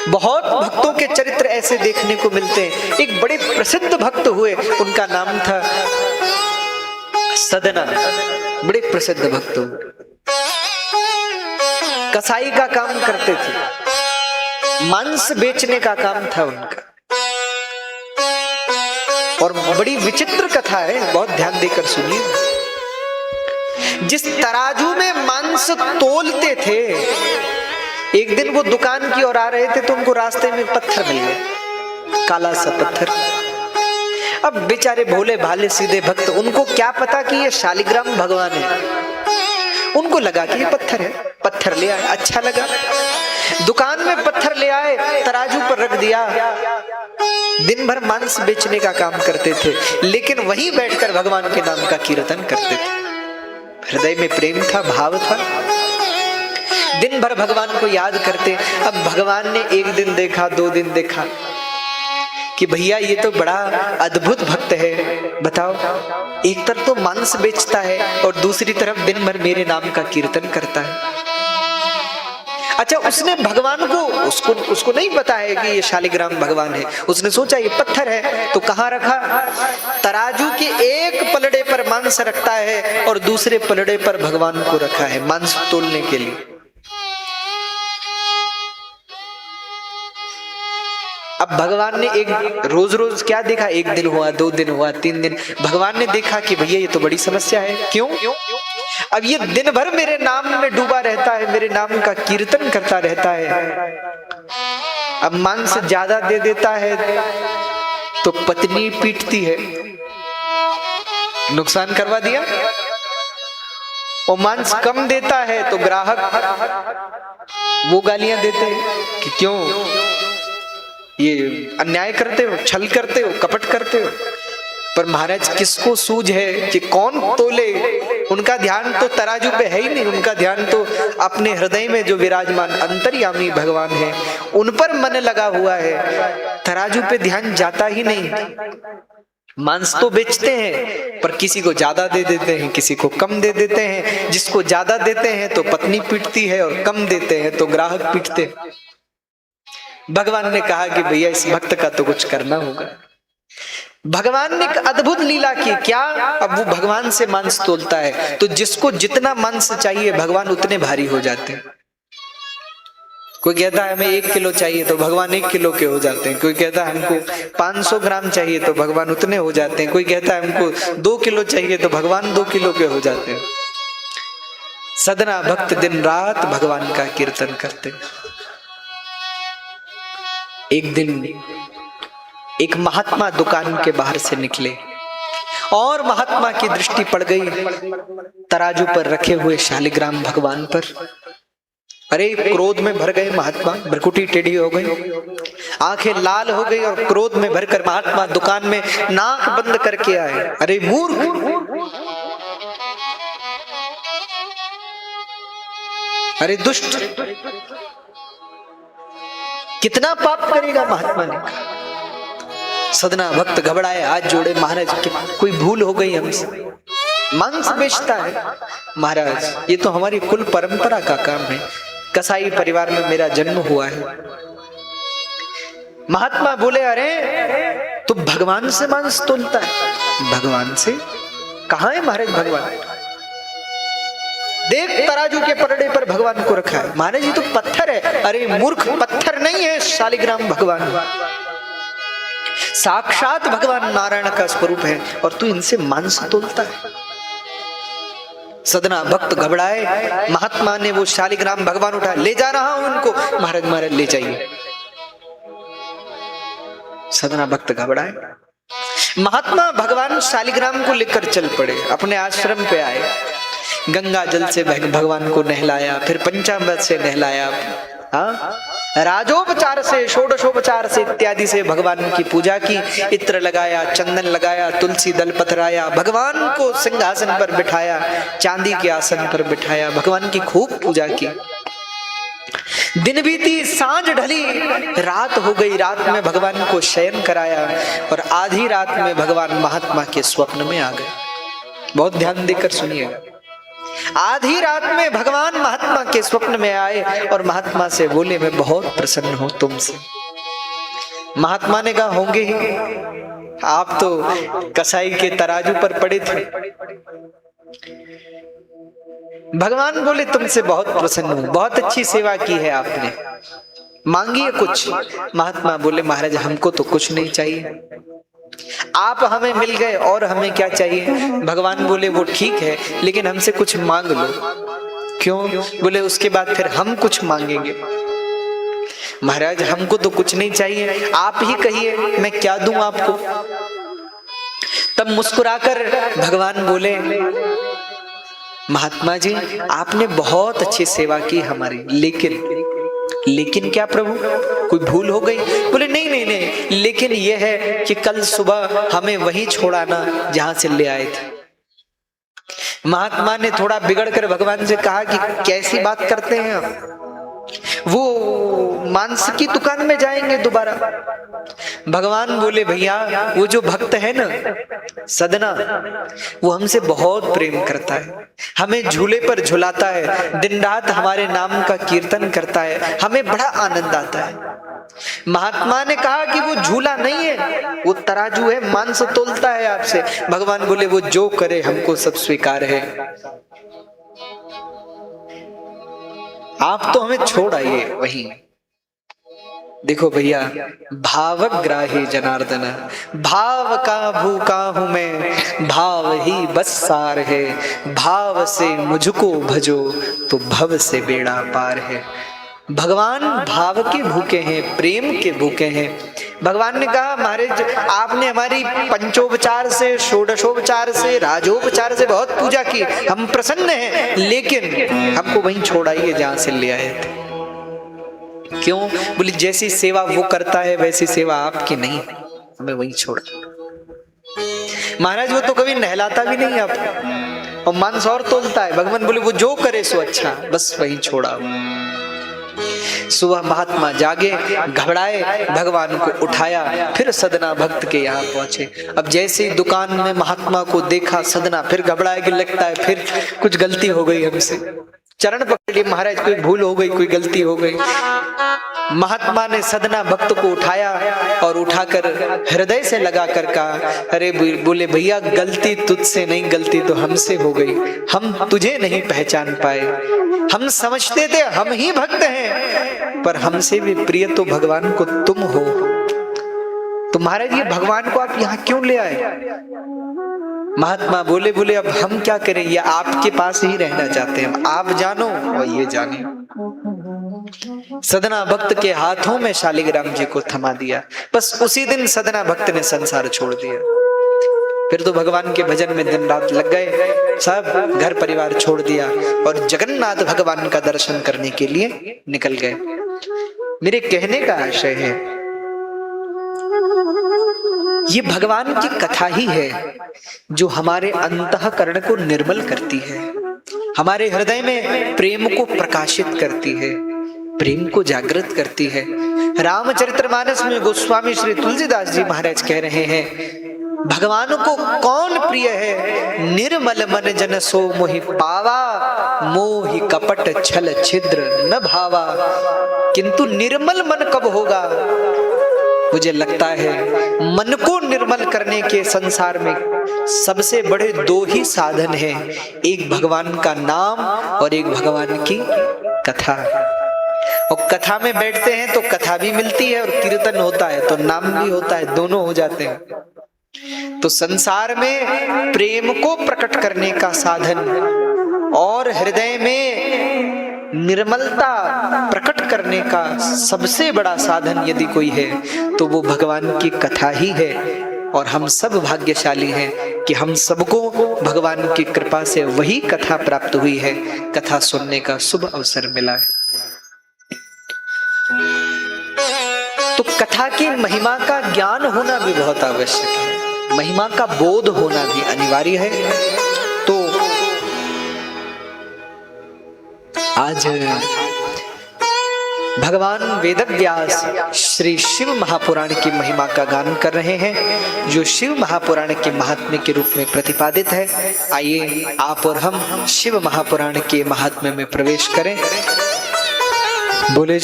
बहुत भक्तों के चरित्र ऐसे देखने को मिलते हैं। एक बड़े प्रसिद्ध भक्त हुए, उनका नाम था सदना, बड़े प्रसिद्ध भक्त हुए, कसाई का काम करते थे, मांस बेचने का काम था उनका। और बड़ी विचित्र कथा है, बहुत ध्यान देकर सुनिए। जिस तराजू में मांस तोलते थे, एक दिन वो दुकान की ओर आ रहे थे तो उनको रास्ते में पत्थर मिल गया, काला सा पत्थर। अब बेचारे भोले भाले सीधे भक्त, उनको क्या पता कि ये शालिग्राम भगवान है। उनको लगा कि ये पत्थर है, पत्थर ले आए, अच्छा लगा। दुकान में पत्थर ले आए, तराजू पर रख दिया। दिन भर मांस बेचने का काम करते थे, लेकिन वहीं बैठकर भगवान के नाम का कीर्तन करते थे। हृदय में प्रेम था, भाव था, दिन भर भगवान को याद करते। अब भगवान ने एक दिन देखा, 2 दिन देखा कि भैया ये तो बड़ा अद्भुत भक्त है। बताओ, एक तरफ तो मांस बेचता है और दूसरी तरफ दिन भर मेरे नाम का कीर्तन करता है। अच्छा, उसने भगवान को, उसको नहीं पता है कि ये शालिग्राम भगवान है। उसने सोचा ये पत्थर है, तो कहाँ रखा? तराजू के एक पलड़े पर मांस रखता है और दूसरे पलड़े पर भगवान को रखा है मांस तोलने के लिए। अब भगवान ने एक रोज रोज क्या देखा, 1 दिन हुआ, 2 दिन हुआ, 3 दिन, भगवान ने देखा कि भैया ये तो बड़ी समस्या है। क्यों? अब ये दिन भर मेरे नाम में डूबा रहता है, मेरे नाम का कीर्तन करता रहता है। अब मांस ज्यादा दे देता है तो पत्नी पीटती है, नुकसान करवा दिया। और मांस कम देता है तो ग्राहक वो गालियां देते हैं कि क्यों ये अन्याय करते हो, छल करते हो, कपट करते हो। पर महाराज किसको सूझ है कि कौन तोले? उनका ध्यान तो तराजू पे है ही नहीं, उनका ध्यान तो अपने हृदय में जो विराजमान अंतर्यामी भगवान है उन पर मन लगा हुआ है। तराजू पे ध्यान जाता ही नहीं। मांस तो बेचते हैं पर किसी को ज्यादा दे देते हैं, किसी को कम दे देते हैं। जिसको ज्यादा देते हैं तो पत्नी पीटती है और कम देते हैं तो ग्राहक पीटते हैं। भगवान ने कहा कि भैया इस भक्त का तो कुछ करना होगा। भगवान ने एक अद्भुत लीला की। क्या? अब वो भगवान से मांस तोलता है तो जिसको जितना मांस चाहिए भगवान उतने भारी हो जाते हैं। कोई कहता है हमें 1 किलो चाहिए तो भगवान 1 किलो के हो जाते हैं। कोई कहता है हमको 500 ग्राम चाहिए तो भगवान उतने हो जाते हैं। कोई कहता है हमको 2 किलो चाहिए तो भगवान 2 किलो के हो जाते हैं। सदना भक्त दिन रात भगवान का कीर्तन करते। एक दिन एक महात्मा दुकान के बाहर से निकले और महात्मा की दृष्टि पड़ गई तराजू पर रखे हुए शालिग्राम भगवान पर। अरे क्रोध में भर गए महात्मा, भ्रकुटी टेढ़ी हो गई, आंखें लाल हो गई और क्रोध में भरकर महात्मा दुकान में नाक बंद करके आए। अरे मूर्ख, अरे दुष्ट, कितना पाप करेगा महात्मा ने कहा। सदना भक्त घबराए, हाथ जोड़े, महाराज कोई भूल हो गई हमसे, मांस बेचता है। महाराज ये तो हमारी कुल परंपरा का काम है, कसाई परिवार में मेरा जन्म हुआ है। महात्मा बोले अरे तो भगवान से मांस तोलता है? भगवान से? कहां है महाराज भगवान? देख तराजू के पलड़े पर भगवान को रखा है। महाराज ये तो पत्थर है। अरे मूर्ख, पत्थर नहीं है, शालिग्राम भगवान, साक्षात भगवान नारायण का स्वरूप है और तू इनसे मांस तोलता है। सदना भक्त घबराए। महात्मा ने वो शालिग्राम भगवान उठा, ले जा रहा हूं उनको। महाराज महाराज ले जाइए। सदना भक्त घबराए। महात्मा भगवान शालिग्राम को लेकर चल पड़े, अपने आश्रम पे आए। गंगा जल से भगवान को नहलाया, फिर पंचामृत से नहलाया, राजोपचार से, षोडशोपचार से इत्यादि से भगवान की पूजा की। इत्र लगाया, चंदन लगाया, तुलसी दल पथराया, भगवान को सिंहासन पर बिठाया, चांदी के आसन पर बिठाया, भगवान की खूब पूजा की। दिन बीती, सांझ ढली, रात हो गई। रात में भगवान को शयन कराया और आधी रात में भगवान महात्मा के स्वप्न में आ गए। बहुत ध्यान देकर सुनिएगा। आधी रात में भगवान महात्मा के स्वप्न में आए और महात्मा से बोले, मैं बहुत प्रसन्न हूं तुमसे। महात्मा ने कहा, होंगे ही, आप तो कसाई के तराजू पर पड़े थे। भगवान बोले, तुमसे बहुत प्रसन्न हूं, बहुत अच्छी सेवा की है आपने, मांगिए कुछ। महात्मा बोले, महाराज हमको तो कुछ नहीं चाहिए, आप हमें मिल गए और हमें क्या चाहिए। भगवान बोले, वो ठीक है, लेकिन हमसे कुछ मांग लो। क्यों? बोले, उसके बाद फिर हम कुछ मांगेंगे। महाराज हमको तो कुछ नहीं चाहिए, आप ही कहिए मैं क्या दूं आपको। तब मुस्कुराकर भगवान बोले, महात्मा जी आपने बहुत अच्छी सेवा की हमारी, लेकिन क्या प्रभु, कोई भूल हो गई? बोले, नहीं नहीं नहीं, लेकिन यह है कि कल सुबह हमें वहीं छोड़ाना जहां से ले आए थे। महात्मा ने थोड़ा बिगड़ कर भगवान से कहा कि कैसी बात करते हैं आप, वो मांस की दुकान में जाएंगे दोबारा। भगवान बोले, भैया वो जो भक्त है ना सदना, वो हमसे बहुत प्रेम करता है, हमें झूले पर झुलाता है, दिन रात हमारे नाम का कीर्तन करता है, हमें बड़ा आनंद आता है। महात्मा ने कहा कि वो झूला नहीं है, वो तराजू है, मांस तोलता है आपसे। भगवान बोले, वो जो करे हमको सब स्वीकार है, आप तो हमें छोड़ आइए वहीं। देखो भैया, भावग्राही जनार्दन, भाव का भूखा हूं मैं, भाव ही बस सार है, भाव से मुझको भजो तो भव से बेड़ा पार है। भगवान भाव के भूखे हैं, प्रेम के भूखे हैं। भगवान ने कहा, महाराज आपने हमारी पंचोपचार से, षोडशोपचार से, राजोपचार से बहुत पूजा की, हम प्रसन्न हैं, लेकिन हमको वहीं छोड़ाइए जहां से ले आए थे। क्यों? बोली, जैसी सेवा वो करता है वैसी सेवा आपकी नहीं, हमें वहीं छोड़ा। महाराज वो तो कभी नहलाता भी नहीं आपको, और मांस और तोलता है। भगवान बोले, वो जो करे सो अच्छा, बस वहीं छोड़ा। सुबह महात्मा जागे, घबराए, भगवान को उठाया, फिर सदना भक्त के यहाँ पहुंचे। अब जैसे ही दुकान में महात्मा को देखा सदना फिर घबराए कि लगता है फिर कुछ गलती हो गई हमसे। चरण पकड़ लिए, महाराज कोई भूल हो गई, कोई गलती हो गई। महात्मा ने सदना भक्त को उठाया और उठाकर हृदय से लगाकर कहा, अरे बोले भैया गलती तुझसे नहीं, गलती तो हमसे हो गई, हम तुझे नहीं पहचान पाए, हम समझते थे हम ही भक्त हैं, पर हमसे भी प्रिय तो भगवान को तुम हो। तो महाराज ये भगवान को आप यहाँ क्यों ले आए? महात्मा बोले अब हम क्या करें, ये आपके पास ही रहना चाहते हैं, आप जानो और ये जाने। सदना भक्त के हाथों में शालिग्राम जी को थमा दिया। बस उसी दिन सदना भक्त ने संसार छोड़ दिया। फिर तो भगवान के भजन में दिन रात लग गए, सब घर परिवार छोड़ दिया और जगन्नाथ भगवान का दर्शन करने के लिए निकल गए। मेरे कहने का आशय है, ये भगवान की कथा ही है जो हमारे अंतःकरण को निर्मल करती है, हमारे हृदय में प्रेम को प्रकाशित करती है, प्रेम को जागृत करती है। रामचरितमानस में गोस्वामी श्री तुलसीदास जी महाराज कह रहे हैं, भगवान को कौन प्रिय है, निर्मल मन जन सो मोहि पावा, मोहि कपट छल छिद्र न भावा। किंतु निर्मल मन कब होगा? मुझे लगता है मन को निर्मल करने के संसार में सबसे बड़े दो ही साधन हैं, एक भगवान का नाम और एक भगवान की कथा। और कथा में बैठते हैं तो कथा भी मिलती है और कीर्तन होता है तो नाम भी होता है, दोनों हो जाते हैं। तो संसार में प्रेम को प्रकट करने का साधन और हृदय में निर्मलता प्रकट करने का सबसे बड़ा साधन यदि कोई है तो वो भगवान की कथा ही है। और हम सब भाग्यशाली हैं कि हम सबको भगवान की कृपा से वही कथा प्राप्त हुई है, कथा सुनने का शुभ अवसर मिला है। तो कथा की महिमा का ज्ञान होना भी बहुत आवश्यक है, महिमा का बोध होना भी अनिवार्य है। तो आज भगवान वेदव्यास श्री शिव महापुराण की महिमा का गान कर रहे हैं, जो शिव महापुराण के महात्म्य के रूप में प्रतिपादित है। आइए आप और हम शिव महापुराण के महात्म्य में प्रवेश करें। बोले